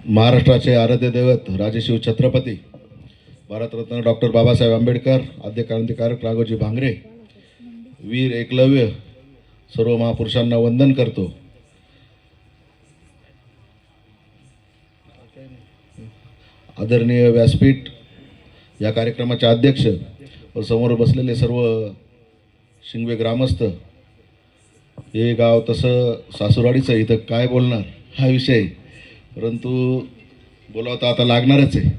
महाराष्ट्राचे आराध्य दैवत राजशिव छत्रपती भारतरत्न डॉक्टर बाबासाहेब आंबेडकर, आद्य क्रांतिकारक राघोजी भांगरे, वीर एकलव्य, सर्व महापुरुषांना वंदन करतो। आदरणीय व्यासपीठ या कार्यक्रमाचे अध्यक्ष व समोर बसलेले सर्व शिंगवे ग्रामस्थ, हे गाव तसं सासुरवाडीचं, इथं काय बोलणार हा विषय, परंतु बोलावता आता लागणारच आहे।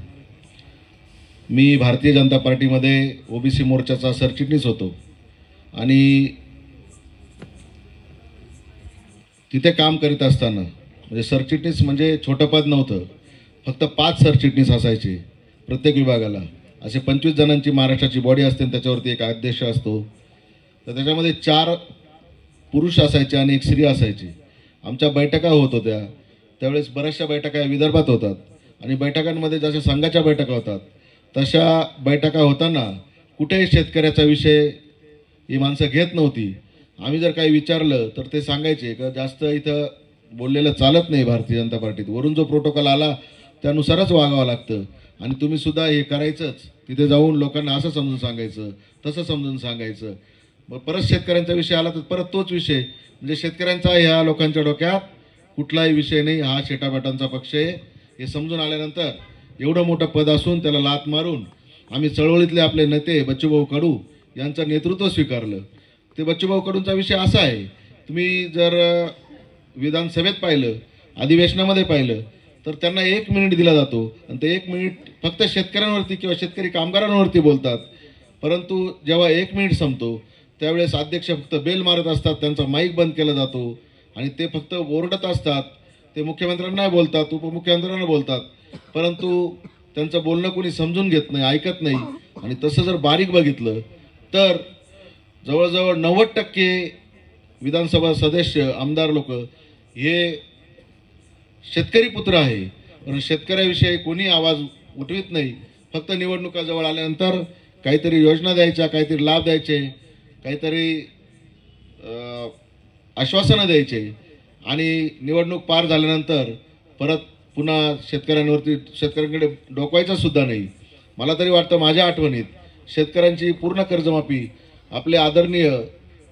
मी भारतीय जनता पार्टीमध्ये ओबीसी मोर्चाचा सरचिटणीस होतो आणि तिथे काम करीत असताना म्हणजे सरचिटणीस म्हणजे छोटं पद नव्हतं, फक्त 5 सरचिटणीस असायचे प्रत्येक विभागाला। असे 25 जणांची महाराष्ट्राची बॉडी असते, त्याच्यावरती एक अध्यक्ष असतो, तर त्याच्यामध्ये 4 पुरुष असायचे आणि 1 स्त्री असायची। आमच्या बैठका होत होत्या त्यावेळेस, बऱ्याचशा बैठका विदर्भात होतात आणि बैठकांमध्ये जशा संघाच्या बैठका होतात तशा बैठका होताना कुठेही शेतकऱ्याचा विषय ही माणसं घेत नव्हती। आम्ही जर काही विचारलं तर ते सांगायचे की जास्त इथं बोललेलं चालत नाही भारतीय जनता पार्टीत, वरून जो प्रोटोकॉल आला त्यानुसारच वागावं लागतं आणि तुम्ही सुद्धा हे करायचंच, तिथे जाऊन लोकांना असं समजून सांगायचं तसं समजून सांगायचं। मग परत शेतकऱ्यांचा विषय आला तर परत तोच विषय, म्हणजे शेतकऱ्यांचा ह्या लोकांच्या डोक्यात कुठलाही विषय नाही, हा शेटाबाटांचा पक्ष आहे हे समजून आल्यानंतर एवढं मोठं पद असून त्याला लात मारून आम्ही चळवळीतले आपले नेते बच्चूभाऊ कडू यांचं नेतृत्व स्वीकारलं। ते बच्चूभाऊ कडूंचा विषय असा आहे, तुम्ही जर विधानसभेत पाहिलं, अधिवेशनामध्ये पाहिलं तर त्यांना 1 मिनिट दिला जातो आणि ते 1 मिनिट फक्त शेतकऱ्यांवरती किंवा शेतकरी कामगारांवरती बोलतात, परंतु जेव्हा 1 मिनिट संपतो त्यावेळेस अध्यक्ष फक्त बेल मारत असतात, त्यांचा माईक बंद केला जातो आणि ते फक्त ओरडत असतात। ते मुख्यमंत्र्यांना बोलतात, उपमुख्यमंत्र्यांना बोलतात, परंतु त्यांचं बोलणं कोणी समजून घेत नाही, ऐकत नाही। आणि तसं जर बारीक बघितलं तर जवळजवळ 90% विधानसभा सदस्य, आमदार लोक हे शेतकरी पुत्र आहे, पण शेतकऱ्याविषयी कोणी आवाज उठवित नाही। फक्त निवडणुका जवळ आल्यानंतर काहीतरी योजना द्यायच्या, काहीतरी लाभ द्यायचे, काहीतरी आश्वासनं द्यायचे आणि निवडणूक पार झाल्यानंतर परत पुन्हा शेतकऱ्यांकडे डोकवायचं सुद्धा नाही। मला तरी वाटतं माझ्या आठवणीत शेतकऱ्यांची पूर्ण कर्जमाफी आपले आदरणीय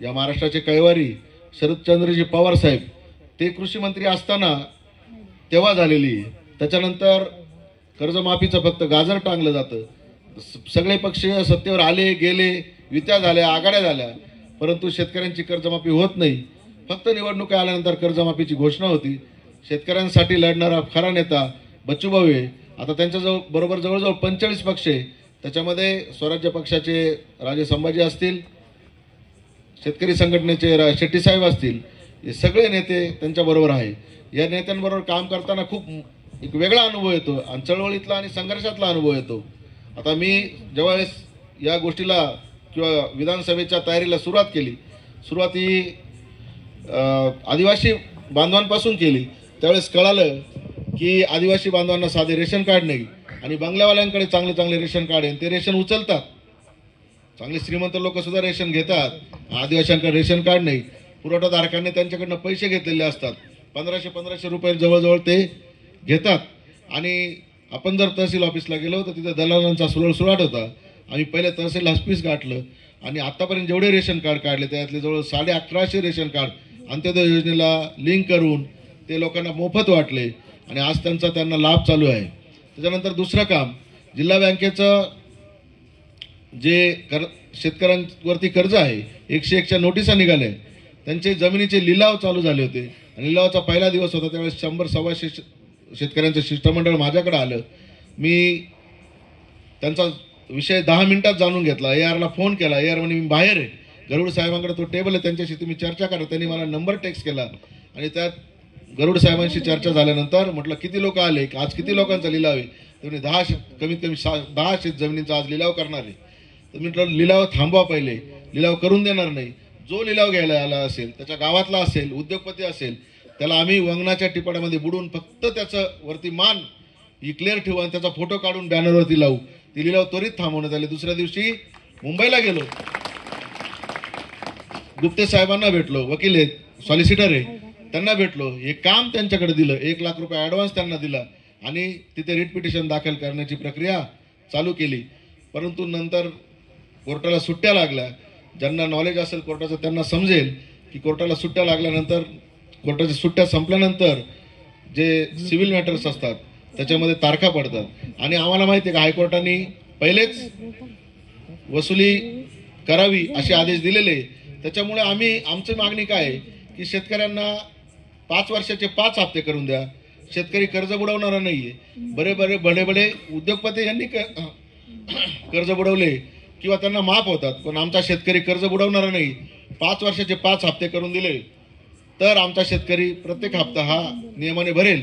या महाराष्ट्राचे कैवारी शरदचंद्रजी पवार साहेब ते कृषी मंत्री असताना तेव्हा झालेली आहे। त्याच्यानंतर कर्जमाफीचं फक्त गाजर टांगलं जातं, सगळे पक्ष सत्तेवर आले गेले, युत्या झाल्या, आघाड्या झाल्या, परंतु शेतकऱ्यांची कर्जमाफी होत नाही। फक्त निवडणुका आल्यानंतर कर्जमाफीची घोषणा होती। शेतकऱ्यांसाठी लढणारा खरा नेता बच्चूभाऊ आहे। आता त्यांच्या बरोबर जवळजवळ 45 पक्ष आहे, त्याच्यामध्ये स्वराज्य पक्षाचे राजे संभाजी असतील, शेतकरी संघटनेचे शेट्टी साहेब असतील, हे सगळे नेते त्यांच्याबरोबर आहे। या नेत्यांबरोबर काम करताना खूप एक वेगळा अनुभव येतो आणि चळवळीतला आणि संघर्षातला अनुभव येतो। आता मी जेव्हा या गोष्टीला किंवा विधानसभेच्या तयारीला सुरुवात केली, सुरुवात ही आदिवासी बांधवांपासून केली, त्यावेळेस कळालं की आदिवासी बांधवांना साधे रेशन कार्ड नाही आणि बंगल्यावाल्यांकडे चांगले चांगले रेशन कार्ड आहे, ते रेशन उचलतात। चांगले श्रीमंत लोक सुद्धा रेशन घेतात, आदिवासींकडे रेशन कार्ड नाही। पुरवठादारकांनी त्यांच्याकडनं पैसे घेतलेले असतात, 1500 रुपये जवळजवळ ते घेतात। आणि आपण जर तहसील ऑफिसला गेलो तर तिथे दलालांचा सुळसुळाट होता। आम्ही पहिले तहसील ऑफिस गाठलं आणि आतापर्यंत जेवढे रेशन कार्ड काढले त्यातले जवळ 1850 रेशन कार्ड अंत्योदय योजनेला लिंक करून ते लोकांना मोफत वाटले आणि आज त्यांना लाभ चालू आहे। त्याच्यानंतर दुसरं काम, जिल्हा बँकेचं जे शेतकऱ्यांवरती कर्ज आहे, 101च्या नोटिसा निघाल्या, त्यांचे जमिनीचे लिलाव चालू झाले होते आणि लिलावाचा पहिला दिवस होता, त्यावेळेस 100-125 शेतकऱ्यांचं शिष्टमंडळ माझ्याकडे आलं। मी त्यांचा विषय 10 मिनिटात जाणून घेतला, ARला फोन केला, AR म्हणे मी बाहेर आहे, गरुड साहेबांकडे तो टेबल आहे, त्यांच्याशी तुम्ही चर्चा करा। त्यांनी मला नंबर टेक्स्ट केला आणि त्यात गरुड साहेबांशी चर्चा झाल्यानंतर म्हटलं किती लोक आले, आज किती लोकांचा लिलाव आहे, तुम्ही 10 कमीत कमी 10 शेत जमिनींचा आज लिलाव करणार आहे। तर म्हटलं लिलाव थांबवा, पहिले लिलाव करून देणार नाही। जो लिलाव घ्यायला आला असेल, त्याच्या गावातला असेल, उद्योगपती असेल, त्याला आम्ही वंगणाच्या टिपाडामध्ये बुडून फक्त त्याचं वरती मान ही क्लिअर ठेवू आणि त्याचा फोटो काढून बॅनरवरती लावू। ती लिलाव त्वरित थांबवण्यात आले। दुसऱ्या दिवशी मुंबईला गेलो, गुप्ते साहेबांना भेटलो, वकील आहेत, सॉलिसिटर आहे, त्यांना भेटलो, हे काम त्यांच्याकडे दिलं, 1 लाख रुपये ॲडव्हान्स त्यांना दिला आणि तिथे रिट पिटिशन दाखल करण्याची प्रक्रिया चालू केली. परंतु नंतर कोर्टाला सुट्ट्या लागल्या. ज्यांना नॉलेज असेल कोर्टाचं त्यांना समजेल की कोर्टाला सुट्ट्या लागल्यानंतर, कोर्टाच्या सुट्ट्या संपल्यानंतर जे सिव्हिल मॅटर्स असतात त्याच्यामध्ये तारखा पडतात. आणि आम्हाला माहिती आहे की हायकोर्टाने पहिलेच वसुली करावी असे आदेश दिलेले. त्याच्यामुळे आमची मागणी काय आहे की शेतकऱ्यांना 5 वर्षाचे 5 हप्ते करून द्या. शेतकरी कर्ज बुडवणारा नाहीये. बडे बडे उद्योगपती यांनी कर्ज बुडवले किंवा त्यांना माफ होतात, पण आमचा शेतकरी कर्ज बुडवणारा नाही. 5 वर्षाचे 5 हप्ते करून दिले तर आमचा शेतकरी प्रत्येक हप्ता हा नियमाने भरेल.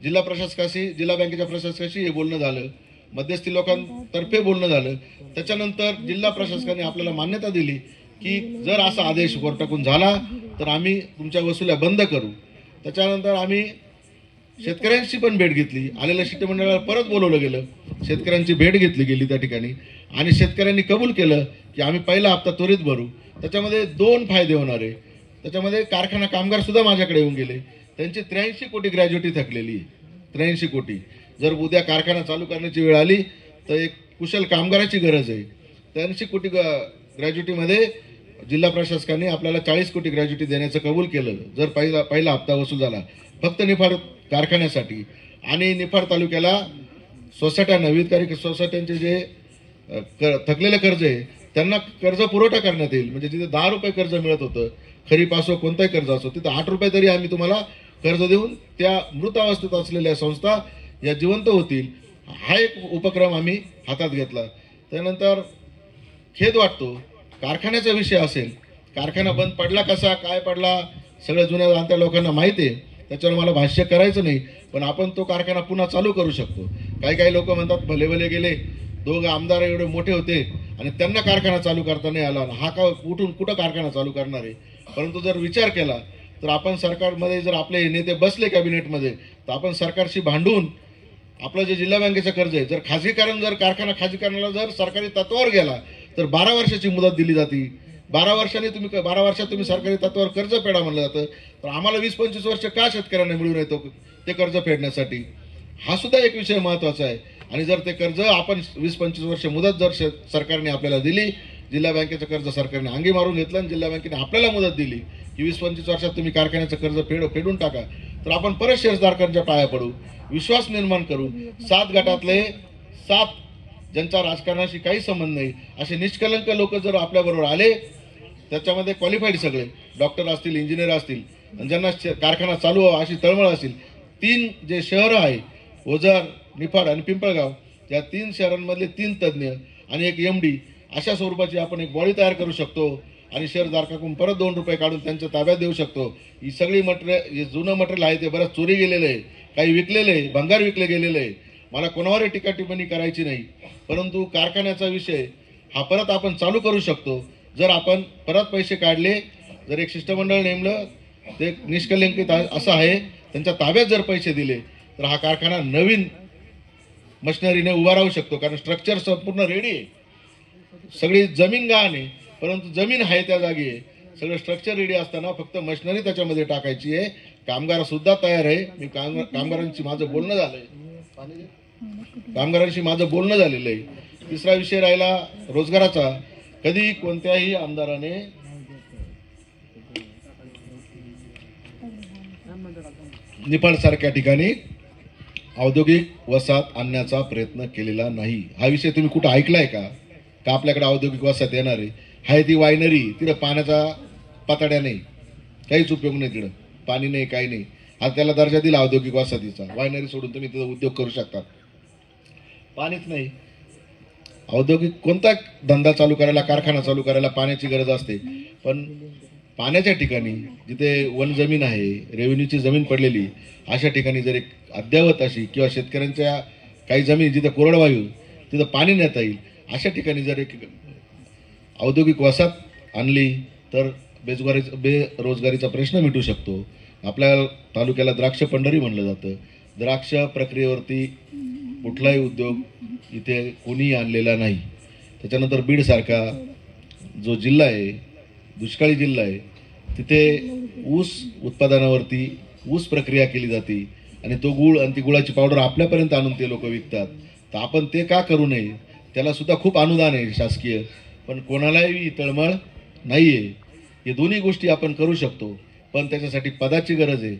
जिल्हा प्रशासकाशी, जिल्हा बँकेच्या प्रशासकाशी हे बोलणं झालं, मध्यस्थी लोकांतर्फे बोलणं झालं. त्याच्यानंतर जिल्हा प्रशासकाने आपल्याला मान्यता दिली की जर असा आदेश कोर्टाकडून झाला तर आम्ही तुमच्या वसुल्या बंद करू. त्याच्यानंतर आम्ही शेतकऱ्यांशी पण भेट घेतली. आलेल्या शिष्टमंडळाला परत बोलवलं गेलं, शेतकऱ्यांची भेट घेतली गेली त्या ठिकाणी आणि शेतकऱ्यांनी कबूल केलं की आम्ही पहिला हप्ता त्वरित भरू. त्याच्यामध्ये 2 फायदे होणार आहे. त्याच्यामध्ये कारखाना कामगार सुद्धा माझ्याकडे येऊन गेले. त्यांची 83 कोटी ग्रॅज्युटी थकलेली. 83 कोटी. जर उद्या कारखाना चालू करण्याची वेळ आली तर एक कुशल कामगाराची गरज आहे. 83 कोटी ग्रॅज्युटीमध्ये जिल्हा प्रशासकाने आपल्याला 40 कोटी ग्रॅज्युटी देण्याचं कबूल केलं जर पहिला हप्ता वसूल झाला, फक्त निफाड कारखान्यासाठी. आणि निफाड तालुक्याला सोसायट्यांना, विविध सोसायट्यांचे जे थकलेले कर्ज आहे त्यांना कर्ज पुरवठा करण्यात येईल. म्हणजे जिथे 10 रुपये कर्ज मिळत होतं, खरीप असो कोणताही कर्ज असो, तिथं 8 रुपये तरी आम्ही तुम्हाला कर्ज देऊन त्या मृत अवस्थेत असलेल्या संस्था या जिवंत होतील. हा एक उपक्रम आम्ही हातात घेतला. त्यानंतर खेद वाटतो, कारखान्याचा विषय असेल, कारखाना बंद पडला कसा, काय पडला, सगळ्या जुन्या जाणत्या लोकांना माहिती आहे, त्याच्यावर मला भाष्य करायचं नाही. पण आपण तो कारखाना पुन्हा चालू करू शकतो. काही लोक म्हणतात भले भले गेले, 2 आमदार एवढे मोठे होते आणि त्यांना कारखाना चालू करता नाही आला, हा का कुठं कारखाना चालू करणार आहे. परंतु जर विचार केला तर आपण सरकारमध्ये जर आपले नेते बसले कॅबिनेटमध्ये तर आपण सरकारशी भांडून आपलं जे जिल्हा बँकेचं कर्ज आहे, जर कारखाना खाजगीकरणाला जर सरकारी तत्वावर गेला तर 12 वर्षाची मुदत दिली जाते. 12 वर्षात तुम्ही सरकारी तत्वावर कर्ज फेडा म्हणलं जातं. तर आम्हाला 20-25 वर्ष का शेतकऱ्यांना मिळून येतो ते कर्ज फेडण्यासाठी? हा सुद्धा एक विषय महत्त्वाचा आहे. आणि जर ते कर्ज आपण 20-25 वर्ष मुदत जर सरकारने आपल्याला दिली, जिल्हा बँकेचं कर्ज सरकारने अंगी मारून घेतलं आणि जिल्हा बँकेने आपल्याला मुदत दिली की 20-25 वर्षात तुम्ही कारखान्याचं कर्ज फेडून टाका, तर आपण परत शेअरधारकांच्या पाया पडू, विश्वास निर्माण करू. 7 गटातले 7 ज्यांचा राजकारणाशी काही संबंध नाही असे निष्कलंक लोक जर आपल्याबरोबर आले, त्याच्यामध्ये क्वालिफाईड सगळे डॉक्टर असतील, इंजिनियर असतील, आणि ज्यांना कारखाना चालू व्हावा अशी तळमळ असेल, 3 जे शहरं आहे, ओझर, निफाड आणि पिंपळगाव, या 3 शहरांमधले 3 तज्ज्ञ आणि एक MD अशा स्वरूपाची आपण एक बॉडी तयार करू शकतो आणि शेअरधारकाकडून परत 2 रुपये काढून त्यांच्या ताब्यात देऊ शकतो. ही सगळी मटेरियल, जुनं मटेरियल आहे ते बरंच चोरी गेलेलं आहे, काही विकलेलं आहे, भंगार विकले गेलेलं आहे. मला कोणावरही टीका टिप्पणी करायची नाही, परंतु कारखान्याचा विषय हा परत आपण चालू करू शकतो जर आपण परत पैसे काढले, जर एक शिष्टमंडळ नेमलं, ते निष्कलंकित असं आहे, त्यांच्या ताब्यात जर पैसे दिले तर हा कारखाना नवीन मशिनरीने उभा राहू शकतो. कारण स्ट्रक्चर संपूर्ण रेडी आहे, सगळी जमीन गहाण आहे, परंतु जमीन आहे त्या जागी आहे, सगळं स्ट्रक्चर रेडी असताना फक्त मशिनरी त्याच्यामध्ये टाकायची आहे. कामगार सुद्धा तयार आहे. मी कामगारांशी माझं बोलणं झालेलं आहे. तिसरा विषय राहिला रोजगाराचा. कधी कोणत्याही आमदाराने निफाड सारख्या ठिकाणी औद्योगिक वसाहत आणण्याचा प्रयत्न केलेला नाही. हा विषय तुम्ही कुठं ऐकलाय का? आपल्याकडे औद्योगिक वसाहत येणार आहे ती वायनरी, तिथं पाण्याचा पातळ्या नाही, काहीच उपयोग नाही, तिथं पाणी नाही, काही नाही. आज त्याला दर्जा दिला औद्योगिक वसाहतीचा. वायनरी सोडून तुम्ही तिथं उद्योग करू शकता, पाणीच नाही. औद्योगिक कोणता धंदा चालू करायला, कारखाना चालू करायला पाण्याची गरज असते, पण पाण्याच्या ठिकाणी जिथे वन जमीन आहे, रेव्हेन्यूची जमीन पडलेली, अशा ठिकाणी जर एक अद्यावत अशी किंवा शेतकऱ्यांच्या काही जमीन जिथे कोरडवायू, तिथं पाणी नेता येईल, अशा ठिकाणी जर एक औद्योगिक वसाहत आणली तर बेरोजगारीचा प्रश्न मिटू शकतो. आपल्या तालुक्याला द्राक्ष पंढरी म्हणलं जातं. द्राक्ष प्रक्रियेवरती कुठलाही उद्योग इथे कोणीही आणलेला नाही. त्याच्यानंतर बीडसारखा जो जिल्हा आहे, दुष्काळी जिल्हा आहे, तिथे ऊस उत्पादनावरती ऊस प्रक्रिया केली जाते आणि तो गुळ आणि ती गुळाची पावडर आपल्यापर्यंत आणून ते लोक विकतात. तर आपण ते का करू नये? त्याला सुद्धा खूप अनुदान आहे शासकीय, पण कोणालाही तळमळ नाही आहे. हे दोन्ही गोष्टी आपण करू शकतो, पण त्याच्यासाठी पदाची गरज आहे.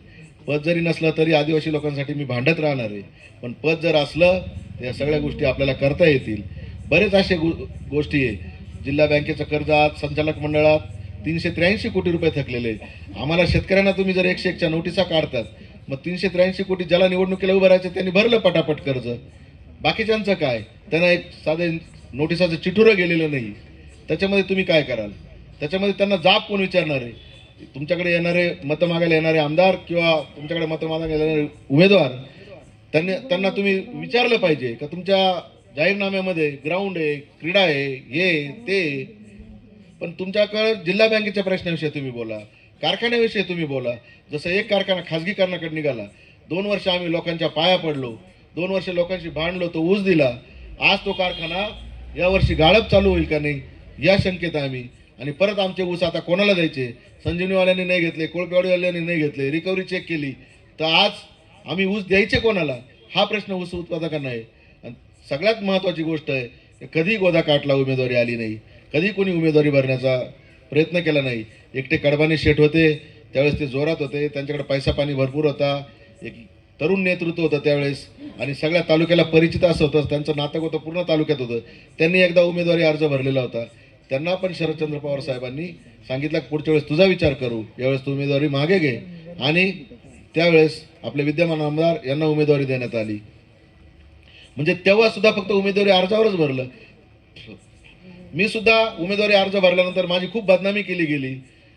पद जरी नसलं तरी आदिवासी लोकांसाठी मी भांडत राहणार आहे, पण पद जर असलं तर या सगळ्या गोष्टी आपल्याला करता येतील. बरेच असे गोष्टी आहे. जिल्हा बँकेचं कर्ज आज संचालक मंडळात 383 कोटी रुपये थकलेले. आम्हाला शेतकऱ्यांना तुम्ही जर 101च्या नोटिसा काढतात, मग 383 कोटी ज्याला निवडणुकीला उभं राहायचं त्यांनी भरलं पटापट कर्ज. बाकीच्यांचं काय? त्यांना एक साधे नोटिसाचं चिठुरं गेलेलं नाही. त्याच्यामध्ये तुम्ही काय कराल? त्याच्यामध्ये त्यांना जाब कोण विचारणार आहे? तुमच्याकडे येणारे मतं मागायला येणारे आमदार किंवा तुमच्याकडे मतं मागायला येणारे उमेदवार, त्यांना तुम्ही विचारलं पाहिजे का तुमच्या जाहीरनाम्यामध्ये ग्राउंड आहे, क्रीडा आहे, हे ते. पण तुमच्याकडे जिल्हा बँकेच्या प्रश्नाविषयी तुम्ही बोला, कारखान्याविषयी तुम्ही बोला. जसं एक कारखाना खाजगीकरणाकडे निघाला, 2 वर्ष आम्ही लोकांच्या पाया पडलो, 2 वर्ष लोकांशी भांडलो, तो ऊस दिला. आज तो कारखाना यावर्षी गाळप चालू होईल का नाही या शंकेत आम्ही. आणि परत आमचे ऊस आता कोणाला द्यायचे? संजीवनीवाल्यांनी नाही घेतले, कोळपेवाडीवाल्यांनी नाही घेतले, रिकव्हरी चेक केली, तर आज आम्ही ऊस द्यायचे कोणाला? हा प्रश्न ऊस उत्पादकांना आहे. आणि सगळ्यात महत्त्वाची गोष्ट आहे, कधी गोदाकाठला उमेदवारी आली नाही, कधी कोणी उमेदवारी भरण्याचा प्रयत्न केला नाही. एकटे कडबाने शेठ होते, त्यावेळेस ते जोरात होते, त्यांच्याकडे पैसा पाणी भरपूर होता, एक तरुण नेतृत्व होतं त्यावेळेस, आणि सगळ्या तालुक्याला परिचित असं होतं, त्यांचं नाटक होतं, पूर्ण तालुक्यात होतं. त्यांनी एकदा उमेदवारी अर्ज भरलेला होता. त्यांना पण शरदचंद्र पवार साहेबांनी सांगितलं की पुढच्या वेळेस तुझा विचार करू, यावेळेस तू उमेदवारी मागे घे. आणि त्यावेळेस आपले विद्यमान आमदार यांना उमेदवारी देण्यात आली. म्हणजे तेव्हा सुद्धा फक्त उमेदवारी अर्जावरच भरलं. मी सुद्धा उमेदवारी अर्ज भरल्यानंतर माझी खूप बदनामी केली गेली,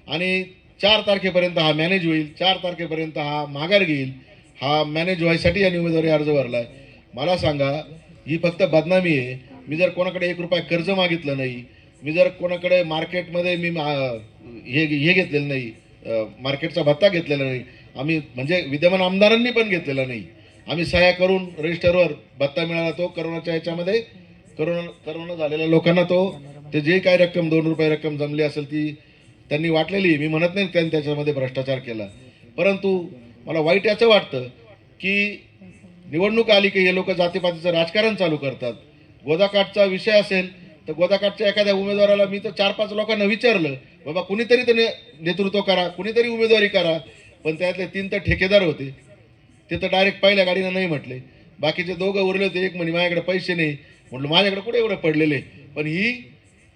आणि 4 तारखेपर्यंत हा मॅनेज होईल, 4 तारखेपर्यंत हा माघार घेईल, हा मॅनेज व्हायसाठी यांनी उमेदवारी अर्ज भरलाय. मला सांगा, ही फक्त बदनामी आहे. मी जर कोणाकडे 1 रुपया कर्ज मागितलं नाही, मी जर कोणाकडे मार्केटमध्ये मी हे घेतलेलं नाही, मार्केटचा भत्ता घेतलेला नाही, आम्ही म्हणजे विद्यमान आमदारांनी पण घेतलेला नाही. आम्ही सह्या करून रजिस्टरवर भत्ता मिळाला, तो करोनाच्या याच्यामध्ये करोना झालेल्या लोकांना ते जे काही रक्कम 2 रुपये रक्कम जमली असेल ती त्यांनी वाटलेली. मी म्हणत नाही त्यांनी त्याच्यामध्ये भ्रष्टाचार केला, परंतु मला वाईट याचं वाटतं की निवडणूक आली की हे लोक जातीपातीचं राजकारण चालू करतात. गोदाकाठचा विषय असेल तर गोदाकाठच्या एखाद्या उमेदवाराला मी तर 4-5 लोकांना विचारलं, बाबा कुणीतरी तर नेतृत्व करा, कुणीतरी उमेदवारी करा. पण त्यातले 3 तर ठेकेदार होते, ते तर डायरेक्ट पहिल्या गाडीनं नाही म्हटले. बाकीचे 2 उरले होते. एक म्हणे माझ्याकडे पैसे नाही, म्हटलं माझ्याकडे कुठे एवढे पडलेले. पण ही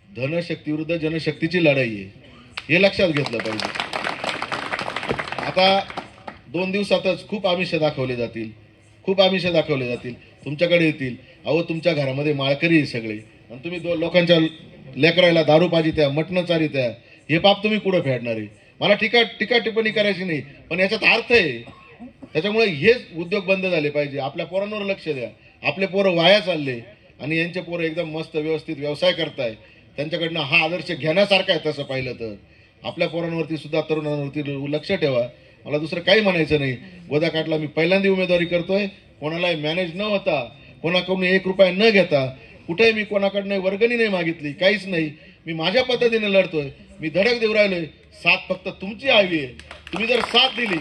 धनशक्ती विरुद्ध जनशक्तीची लढाई आहे, हे लक्षात घेतलं पाहिजे. आता 2 दिवसातच खूप आमिष दाखवले जातील, खूप आमिष दाखवले जातील, तुमच्याकडे येतील. अहो, तुमच्या घरामध्ये माळकरी आहे सगळे, आणि तुम्ही लोकांच्या लेकरायला दारू पाजित्या, मटणं चारित्या, हे पाप तुम्ही कुठं फेडणार आहे? मला टीका टिप्पणी करायची नाही, पण याच्यात अर्थ आहे. त्याच्यामुळे हेच उद्योग बंद झाले पाहिजे. आपल्या पोरांवर लक्ष द्या. आपले पोरं वाया चालले, आणि यांचे पोरं एकदम मस्त व्यवस्थित व्यवसाय करताय. त्यांच्याकडनं हा आदर्श घेण्यासारखा आहे. तसं पाहिलं तर आपल्या पोरांवरती सुद्धा, तरुणांवरती लक्ष ठेवा. मला दुसरं काही म्हणायचं नाही. गोदाकाठला मी पहिल्यांदा उमेदवारी करतोय, कोणालाही मॅनेज न होता, कोणाकडून 1 रुपया न घेता, कुठेही मी कोणाकडनं वर्गणी नाही मागितली, काहीच नाही. मी माझ्या पद्धतीने लढतोय, मी धडक देऊ राहिलोय. साथ फक्त तुमची हवी आहे. तुम्ही जर साथ दिली